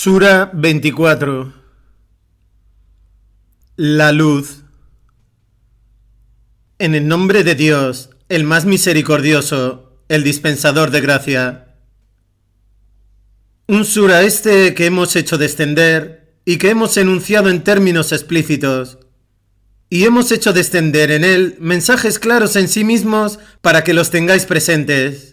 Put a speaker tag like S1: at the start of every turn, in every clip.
S1: Sura 24. La luz. En el nombre de Dios, el más misericordioso, el dispensador de gracia. Un sura que hemos hecho descender y que hemos enunciado en términos explícitos. Y hemos hecho descender en él mensajes claros en sí mismos para que los tengáis presentes.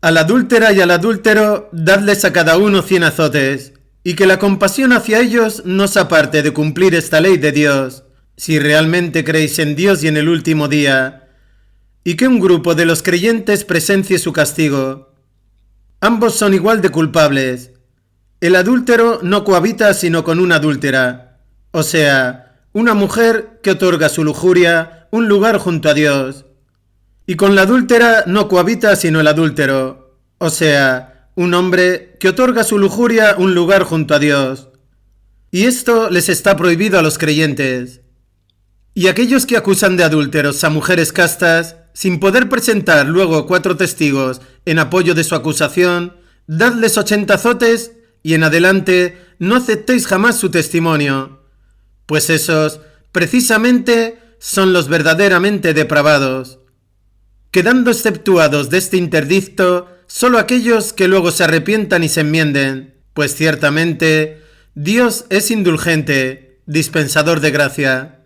S1: A la adúltera y al adúltero, dadles a cada uno 100 azotes, y que la compasión hacia ellos no os aparte de cumplir esta ley de Dios, si realmente creéis en Dios y en el último día, y que un grupo de los creyentes presencie su castigo. Ambos son igual de culpables. El adúltero no cohabita sino con una adúltera, o sea, una mujer que otorga a su lujuria un lugar junto a Dios. Y con la adúltera no cohabita sino el adúltero, o sea, un hombre que otorga a su lujuria un lugar junto a Dios. Y esto les está prohibido a los creyentes. Y aquellos que acusan de adúlteros a mujeres castas, sin poder presentar luego 4 testigos en apoyo de su acusación, dadles 80 azotes y en adelante no aceptéis jamás su testimonio, pues esos, precisamente, son los verdaderamente depravados. Quedando exceptuados de este interdicto solo aquellos que luego se arrepientan y se enmienden, pues ciertamente Dios es indulgente, dispensador de gracia.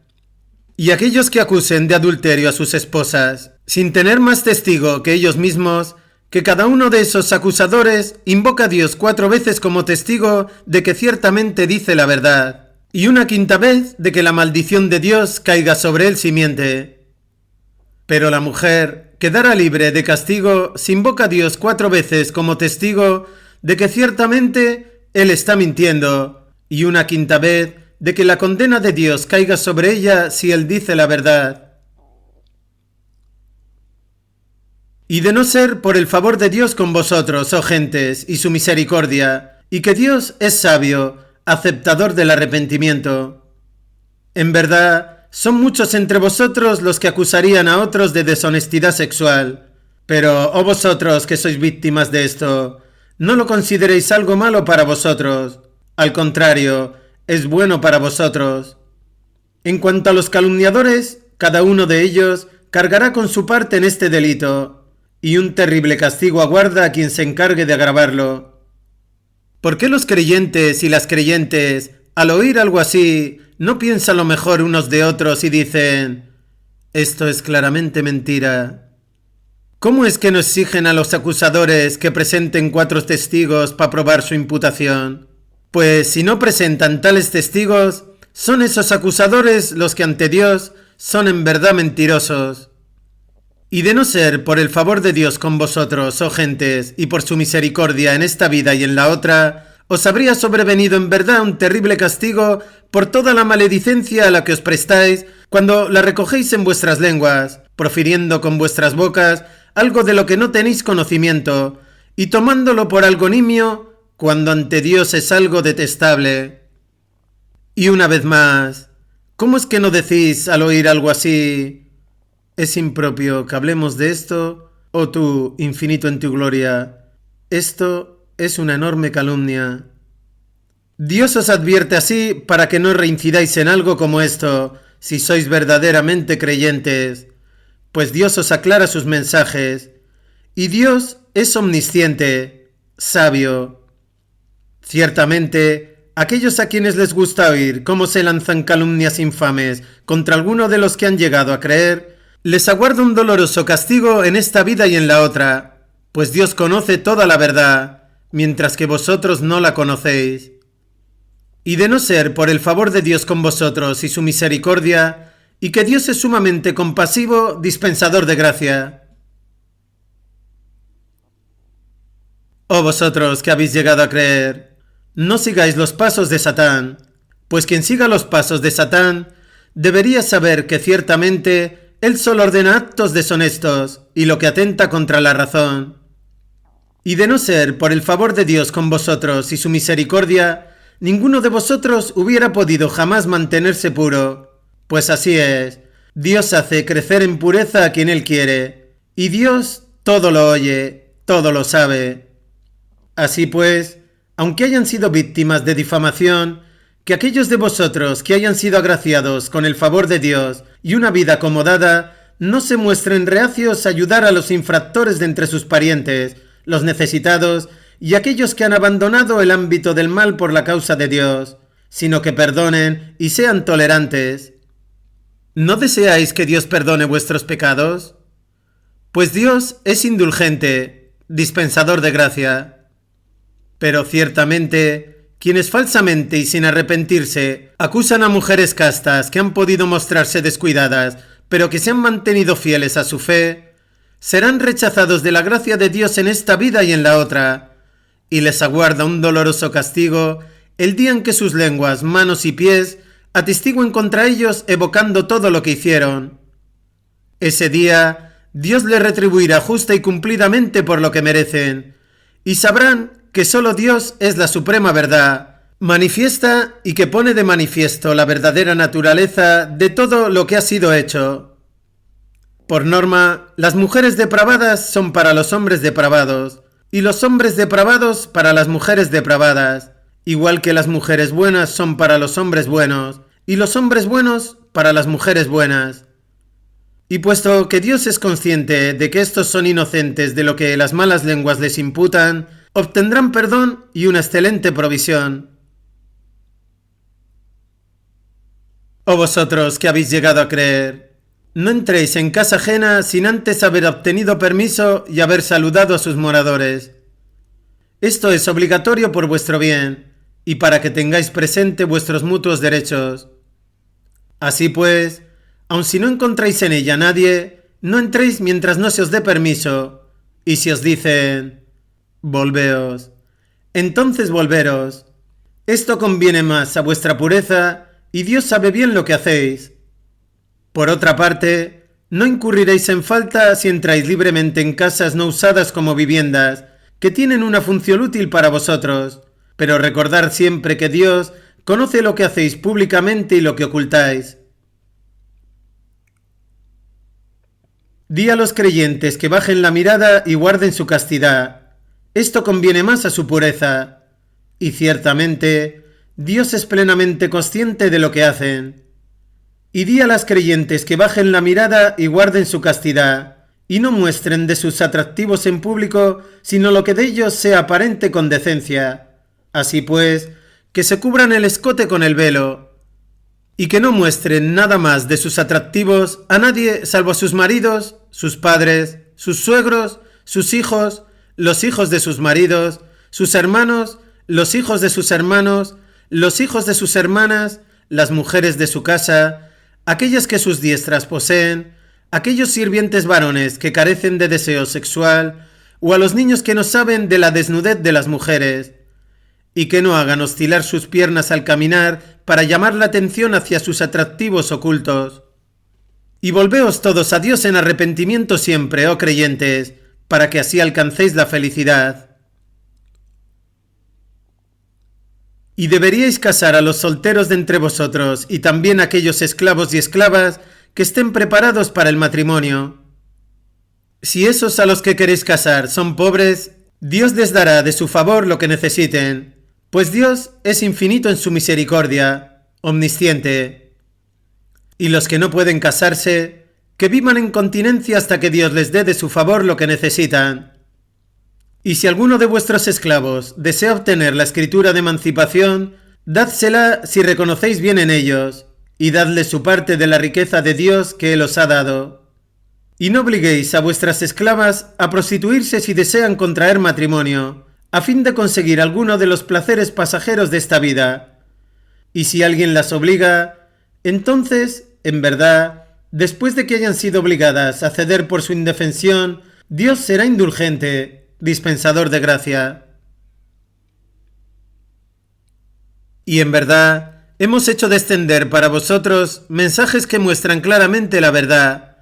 S1: Y aquellos que acusen de adulterio a sus esposas, sin tener más testigo que ellos mismos, que cada uno de esos acusadores invoca a Dios 4 veces como testigo de que ciertamente dice la verdad, y una 5ª vez de que la maldición de Dios caiga sobre él si miente. Pero la mujer quedará libre de castigo si invoca a Dios 4 veces como testigo de que ciertamente él está mintiendo, y una 5ª vez de que la condena de Dios caiga sobre ella si él dice la verdad. Y de no ser por el favor de Dios con vosotros, oh gentes, y su misericordia, y que Dios es sabio, aceptador del arrepentimiento. En verdad, son muchos entre vosotros los que acusarían a otros de deshonestidad sexual. Pero, oh vosotros que sois víctimas de esto, no lo consideréis algo malo para vosotros. Al contrario, es bueno para vosotros. En cuanto a los calumniadores, cada uno de ellos cargará con su parte en este delito, y un terrible castigo aguarda a quien se encargue de agravarlo. ¿Por qué los creyentes y las creyentes, al oír algo así, no piensan lo mejor unos de otros y dicen: esto es claramente mentira? ¿Cómo es que no exigen a los acusadores que presenten 4 testigos para probar su imputación? Pues si no presentan tales testigos, son esos acusadores los que ante Dios son en verdad mentirosos. Y de no ser por el favor de Dios con vosotros, oh gentes, y por su misericordia en esta vida y en la otra, os habría sobrevenido en verdad un terrible castigo por toda la maledicencia a la que os prestáis cuando la recogéis en vuestras lenguas, profiriendo con vuestras bocas algo de lo que no tenéis conocimiento, y tomándolo por algo nimio, cuando ante Dios es algo detestable. Y una vez más, ¿cómo es que no decís al oír algo así: es impropio que hablemos de esto, oh tú, infinito en tu gloria? Esto es una enorme calumnia. Dios os advierte así para que no reincidáis en algo como esto, si sois verdaderamente creyentes, pues Dios os aclara sus mensajes, y Dios es omnisciente, sabio. Ciertamente, aquellos a quienes les gusta oír cómo se lanzan calumnias infames contra alguno de los que han llegado a creer, les aguarda un doloroso castigo en esta vida y en la otra, pues Dios conoce toda la verdad, mientras que vosotros no la conocéis. Y de no ser por el favor de Dios con vosotros y su misericordia, y que Dios es sumamente compasivo, dispensador de gracia. Oh vosotros que habéis llegado a creer, no sigáis los pasos de Satán, pues quien siga los pasos de Satán debería saber que ciertamente él solo ordena actos deshonestos y lo que atenta contra la razón. Y de no ser por el favor de Dios con vosotros y su misericordia, ninguno de vosotros hubiera podido jamás mantenerse puro, pues así es, Dios hace crecer en pureza a quien Él quiere, y Dios todo lo oye, todo lo sabe. Así pues, aunque hayan sido víctimas de difamación, que aquellos de vosotros que hayan sido agraciados con el favor de Dios y una vida acomodada, no se muestren reacios a ayudar a los infractores de entre sus parientes, los necesitados y aquellos que han abandonado el ámbito del mal por la causa de Dios, sino que perdonen y sean tolerantes. ¿No deseáis que Dios perdone vuestros pecados? Pues Dios es indulgente, dispensador de gracia. Pero ciertamente, quienes falsamente y sin arrepentirse acusan a mujeres castas que han podido mostrarse descuidadas, pero que se han mantenido fieles a su fe, serán rechazados de la gracia de Dios en esta vida y en la otra, y les aguarda un doloroso castigo el día en que sus lenguas, manos y pies atestiguen contra ellos evocando todo lo que hicieron. Ese día Dios les retribuirá justa y cumplidamente por lo que merecen, y sabrán que solo Dios es la suprema verdad, manifiesta y que pone de manifiesto la verdadera naturaleza de todo lo que ha sido hecho. Por norma, las mujeres depravadas son para los hombres depravados, y los hombres depravados para las mujeres depravadas, igual que las mujeres buenas son para los hombres buenos, y los hombres buenos para las mujeres buenas. Y puesto que Dios es consciente de que estos son inocentes de lo que las malas lenguas les imputan, obtendrán perdón y una excelente provisión. Oh vosotros que habéis llegado a creer, no entréis en casa ajena sin antes haber obtenido permiso y haber saludado a sus moradores. Esto es obligatorio por vuestro bien, y para que tengáis presente vuestros mutuos derechos. Así pues, aun si no encontráis en ella a nadie, no entréis mientras no se os dé permiso, y si os dicen, volveos, entonces volveros. Esto conviene más a vuestra pureza, y Dios sabe bien lo que hacéis. Por otra parte, no incurriréis en falta si entráis libremente en casas no usadas como viviendas, que tienen una función útil para vosotros, pero recordad siempre que Dios conoce lo que hacéis públicamente y lo que ocultáis. Di a los creyentes que bajen la mirada y guarden su castidad. Esto conviene más a su pureza. Y ciertamente, Dios es plenamente consciente de lo que hacen. Y di a las creyentes que bajen la mirada y guarden su castidad, y no muestren de sus atractivos en público, sino lo que de ellos sea aparente con decencia. Así pues, que se cubran el escote con el velo, y que no muestren nada más de sus atractivos a nadie salvo a sus maridos, sus padres, sus suegros, sus hijos, los hijos de sus maridos, sus hermanos, los hijos de sus hermanos, los hijos de sus hermanas, las mujeres de su casa, aquellas que sus diestras poseen, aquellos sirvientes varones que carecen de deseo sexual, o a los niños que no saben de la desnudez de las mujeres, y que no hagan oscilar sus piernas al caminar para llamar la atención hacia sus atractivos ocultos. Y volveos todos a Dios en arrepentimiento siempre, oh creyentes, para que así alcancéis la felicidad. Y deberíais casar a los solteros de entre vosotros y también a aquellos esclavos y esclavas que estén preparados para el matrimonio. Si esos a los que queréis casar son pobres, Dios les dará de su favor lo que necesiten, pues Dios es infinito en su misericordia, omnisciente. Y los que no pueden casarse, que vivan en continencia hasta que Dios les dé de su favor lo que necesitan. Y si alguno de vuestros esclavos desea obtener la escritura de emancipación, dádsela si reconocéis bien en ellos, y dadle su parte de la riqueza de Dios que Él os ha dado. Y no obliguéis a vuestras esclavas a prostituirse si desean contraer matrimonio, a fin de conseguir alguno de los placeres pasajeros de esta vida. Y si alguien las obliga, entonces, en verdad, después de que hayan sido obligadas a ceder por su indefensión, Dios será indulgente, dispensador de gracia. Y en verdad, hemos hecho descender para vosotros mensajes que muestran claramente la verdad,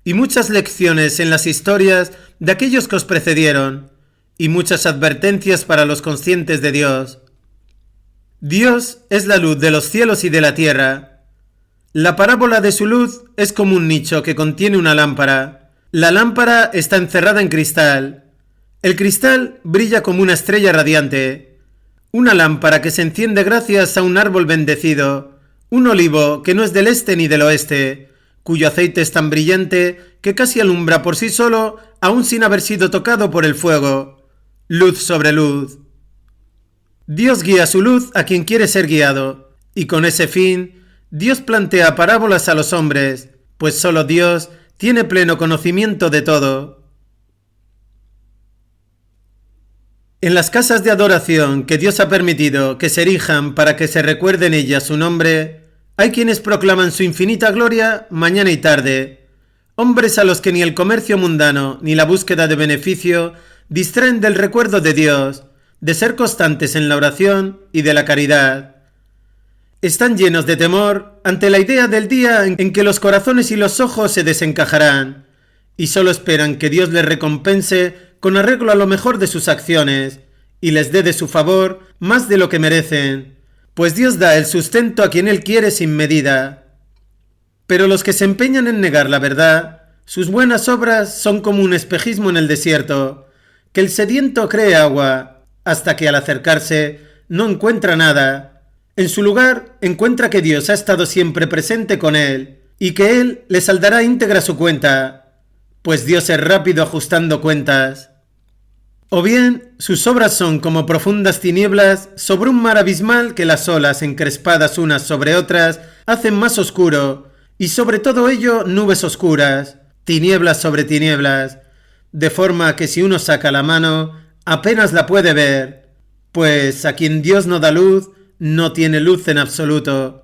S1: y muchas lecciones en las historias de aquellos que os precedieron, y muchas advertencias para los conscientes de Dios. Dios es la luz de los cielos y de la tierra. La parábola de su luz es como un nicho que contiene una lámpara. La lámpara está encerrada en cristal. El cristal brilla como una estrella radiante, una lámpara que se enciende gracias a un árbol bendecido, un olivo que no es del este ni del oeste, cuyo aceite es tan brillante que casi alumbra por sí solo, aun sin haber sido tocado por el fuego. Luz sobre luz. Dios guía su luz a quien quiere ser guiado, y con ese fin, Dios plantea parábolas a los hombres, pues solo Dios tiene pleno conocimiento de todo. En las casas de adoración que Dios ha permitido que se erijan para que se recuerde en ellas su nombre, hay quienes proclaman su infinita gloria mañana y tarde, hombres a los que ni el comercio mundano ni la búsqueda de beneficio distraen del recuerdo de Dios, de ser constantes en la oración y de la caridad. Están llenos de temor ante la idea del día en que los corazones y los ojos se desencajarán, y solo esperan que Dios les recompense con arreglo a lo mejor de sus acciones, y les dé de su favor más de lo que merecen, pues Dios da el sustento a quien Él quiere sin medida. Pero los que se empeñan en negar la verdad, sus buenas obras son como un espejismo en el desierto, que el sediento cree agua, hasta que al acercarse no encuentra nada. En su lugar encuentra que Dios ha estado siempre presente con él, y que Él le saldará íntegra su cuenta, pues Dios es rápido ajustando cuentas. O bien, sus obras son como profundas tinieblas sobre un mar abismal que las olas, encrespadas unas sobre otras, hacen más oscuro, y sobre todo ello nubes oscuras, tinieblas sobre tinieblas, de forma que si uno saca la mano, apenas la puede ver, pues a quien Dios no da luz, no tiene luz en absoluto.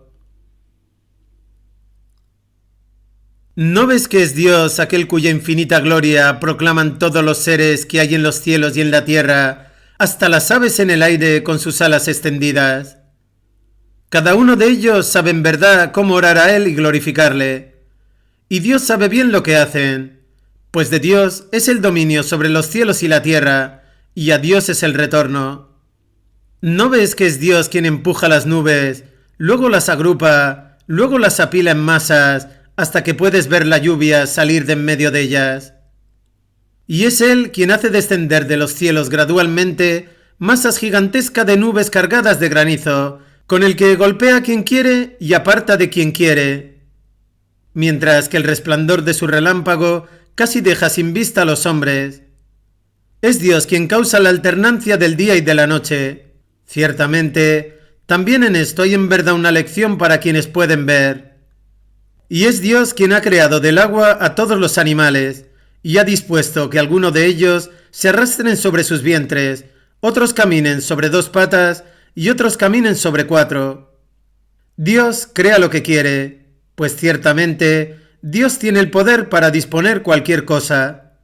S1: ¿No ves que es Dios aquel cuya infinita gloria proclaman todos los seres que hay en los cielos y en la tierra, hasta las aves en el aire con sus alas extendidas? Cada uno de ellos sabe en verdad cómo orar a Él y glorificarle. Y Dios sabe bien lo que hacen, pues de Dios es el dominio sobre los cielos y la tierra, y a Dios es el retorno. ¿No ves que es Dios quien empuja las nubes, luego las agrupa, luego las apila en masas, hasta que puedes ver la lluvia salir de en medio de ellas? Y es Él quien hace descender de los cielos gradualmente masas gigantescas de nubes cargadas de granizo, con el que golpea a quien quiere y aparta de quien quiere, mientras que el resplandor de su relámpago casi deja sin vista a los hombres. Es Dios quien causa la alternancia del día y de la noche. Ciertamente, también en esto hay en verdad una lección para quienes pueden ver. Y es Dios quien ha creado del agua a todos los animales, y ha dispuesto que algunos de ellos se arrastren sobre sus vientres, otros caminen sobre 2 patas, y otros caminen sobre 4. Dios crea lo que quiere, pues ciertamente Dios tiene el poder para disponer cualquier cosa.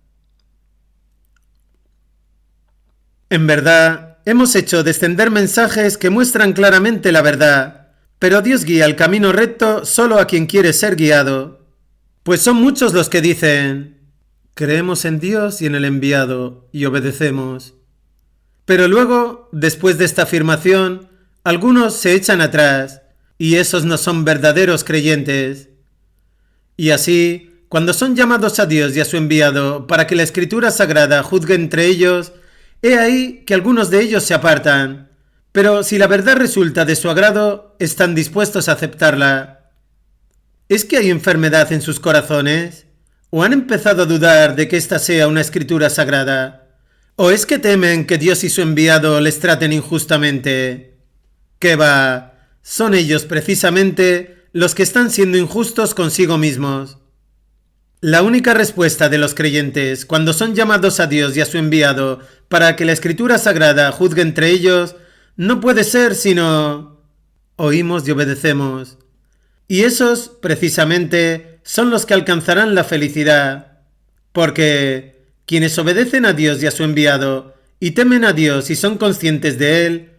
S1: En verdad, hemos hecho descender mensajes que muestran claramente la verdad, pero Dios guía el camino recto solo a quien quiere ser guiado. Pues son muchos los que dicen: creemos en Dios y en el enviado, y obedecemos. Pero luego, después de esta afirmación, algunos se echan atrás, y esos no son verdaderos creyentes. Y así, cuando son llamados a Dios y a su enviado para que la Escritura Sagrada juzgue entre ellos, he ahí que algunos de ellos se apartan. Pero si la verdad resulta de su agrado, están dispuestos a aceptarla. ¿Es que hay enfermedad en sus corazones? ¿O han empezado a dudar de que esta sea una escritura sagrada? ¿O es que temen que Dios y su enviado les traten injustamente? ¡Qué va! Son ellos precisamente los que están siendo injustos consigo mismos. La única respuesta de los creyentes cuando son llamados a Dios y a su enviado para que la escritura sagrada juzgue entre ellos no puede ser sino: oímos y obedecemos. Y esos, precisamente, son los que alcanzarán la felicidad, porque quienes obedecen a Dios y a su enviado, y temen a Dios y son conscientes de Él,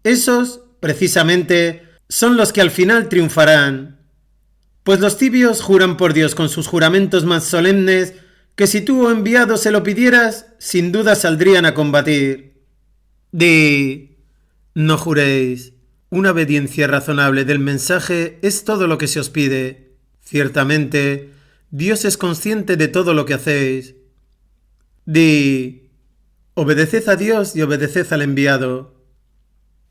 S1: esos, precisamente, son los que al final triunfarán. Pues los tibios juran por Dios con sus juramentos más solemnes, que si tú, oh enviado, se lo pidieras, sin duda saldrían a combatir. No juréis. Una obediencia razonable del mensaje es todo lo que se os pide. Ciertamente, Dios es consciente de todo lo que hacéis. obedeced a Dios y obedeced al enviado.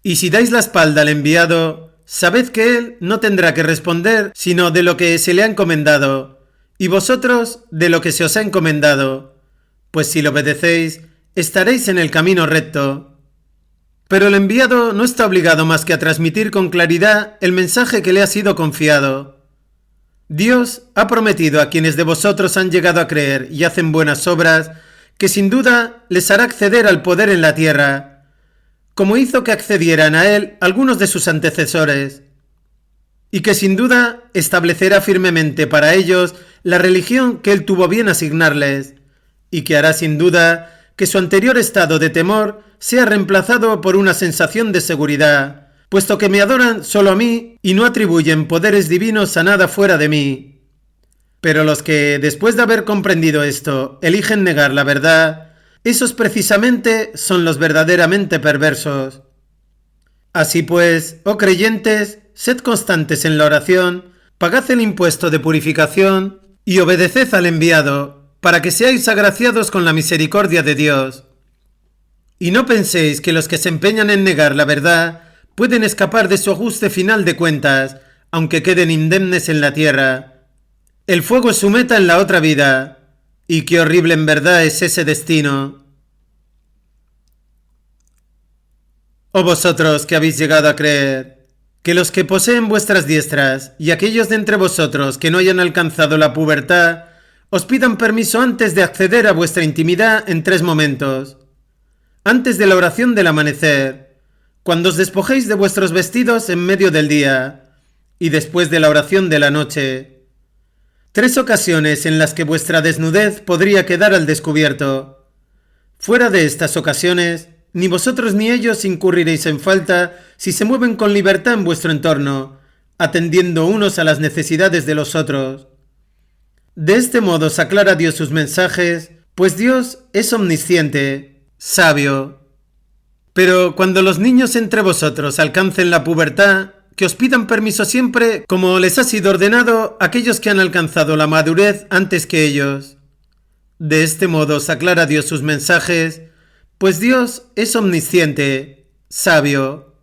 S1: Y si dais la espalda al enviado, sabed que él no tendrá que responder sino de lo que se le ha encomendado, y vosotros de lo que se os ha encomendado, pues si lo obedecéis, estaréis en el camino recto. Pero el enviado no está obligado más que a transmitir con claridad el mensaje que le ha sido confiado. Dios ha prometido a quienes de vosotros han llegado a creer y hacen buenas obras, que sin duda les hará acceder al poder en la tierra, como hizo que accedieran a él algunos de sus antecesores, y que sin duda establecerá firmemente para ellos la religión que él tuvo bien asignarles, y que hará sin duda que su anterior estado de temor sea reemplazado por una sensación de seguridad, puesto que me adoran solo a mí y no atribuyen poderes divinos a nada fuera de mí. Pero los que, después de haber comprendido esto, eligen negar la verdad, esos precisamente son los verdaderamente perversos. Así pues, oh creyentes, sed constantes en la oración, pagad el impuesto de purificación y obedeced al enviado, para que seáis agraciados con la misericordia de Dios. Y no penséis que los que se empeñan en negar la verdad pueden escapar de su ajuste final de cuentas, aunque queden indemnes en la tierra. El fuego es su meta en la otra vida, y qué horrible en verdad es ese destino. Oh vosotros que habéis llegado a creer, que los que poseen vuestras diestras y aquellos de entre vosotros que no hayan alcanzado la pubertad, os pidan permiso antes de acceder a vuestra intimidad en 3 momentos. Antes de la oración del amanecer, cuando os despojéis de vuestros vestidos en medio del día, y después de la oración de la noche. 3 ocasiones en las que vuestra desnudez podría quedar al descubierto. Fuera de estas ocasiones, ni vosotros ni ellos incurriréis en falta si se mueven con libertad en vuestro entorno, atendiendo unos a las necesidades de los otros. De este modo se aclara Dios sus mensajes, pues Dios es omnisciente, sabio. Pero cuando los niños entre vosotros alcancen la pubertad, que os pidan permiso siempre, como les ha sido ordenado a aquellos que han alcanzado la madurez antes que ellos. De este modo se aclara Dios sus mensajes, pues Dios es omnisciente, sabio.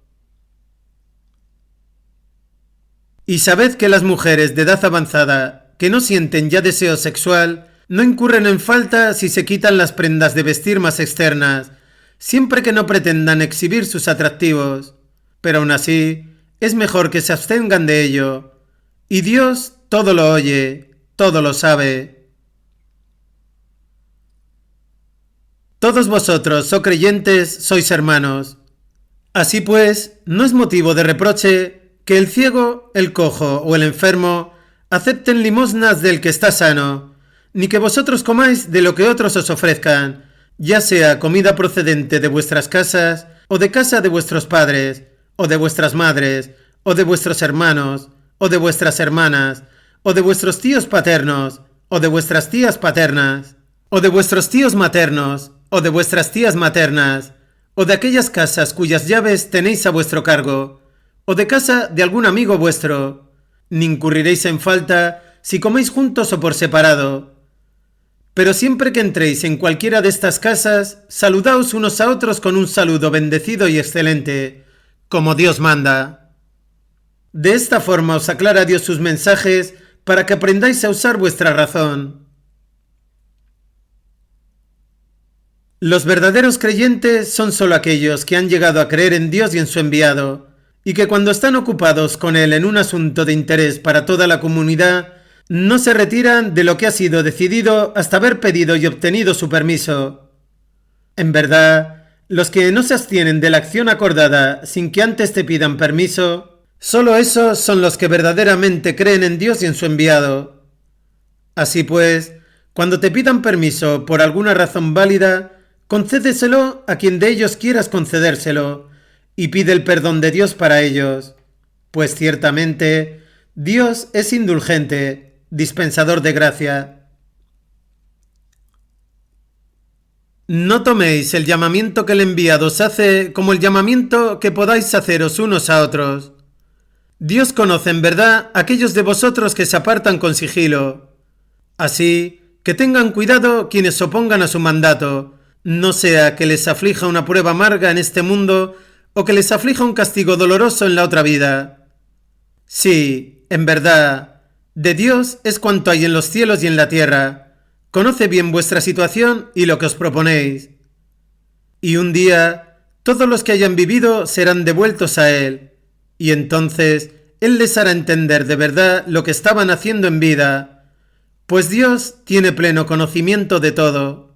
S1: Y sabed que las mujeres de edad avanzada, que no sienten ya deseo sexual, no incurren en falta si se quitan las prendas de vestir más externas, siempre que no pretendan exhibir sus atractivos, pero aún así es mejor que se abstengan de ello, y Dios todo lo oye, todo lo sabe. Todos vosotros, oh creyentes, sois hermanos. Así pues, no es motivo de reproche que el ciego, el cojo o el enfermo acepten limosnas del que está sano, ni que vosotros comáis de lo que otros os ofrezcan, ya sea comida procedente de vuestras casas, o de casa de vuestros padres, o de vuestras madres, o de vuestros hermanos, o de vuestras hermanas, o de vuestros tíos paternos, o de vuestras tías paternas, o de vuestros tíos maternos, o de vuestras tías maternas, o de aquellas casas cuyas llaves tenéis a vuestro cargo, o de casa de algún amigo vuestro, ni incurriréis en falta si coméis juntos o por separado. Pero siempre que entréis en cualquiera de estas casas, saludaos unos a otros con un saludo bendecido y excelente, como Dios manda. De esta forma os aclara Dios sus mensajes para que aprendáis a usar vuestra razón. Los verdaderos creyentes son solo aquellos que han llegado a creer en Dios y en su enviado, y que cuando están ocupados con Él en un asunto de interés para toda la comunidad, no se retiran de lo que ha sido decidido hasta haber pedido y obtenido su permiso. En verdad, los que no se abstienen de la acción acordada sin que antes te pidan permiso, solo esos son los que verdaderamente creen en Dios y en su enviado. Así pues, cuando te pidan permiso por alguna razón válida, concédeselo a quien de ellos quieras concedérselo, y pide el perdón de Dios para ellos, pues ciertamente Dios es indulgente, dispensador de gracia. No toméis el llamamiento que el enviado os hace como el llamamiento que podáis haceros unos a otros. Dios conoce en verdad a aquellos de vosotros que se apartan con sigilo. Así que tengan cuidado quienes se opongan a su mandato, no sea que les aflija una prueba amarga en este mundo o que les aflija un castigo doloroso en la otra vida. Sí, en verdad, de Dios es cuanto hay en los cielos y en la tierra. Conoce bien vuestra situación y lo que os proponéis. Y un día, todos los que hayan vivido serán devueltos a Él, y entonces Él les hará entender de verdad lo que estaban haciendo en vida, pues Dios tiene pleno conocimiento de todo.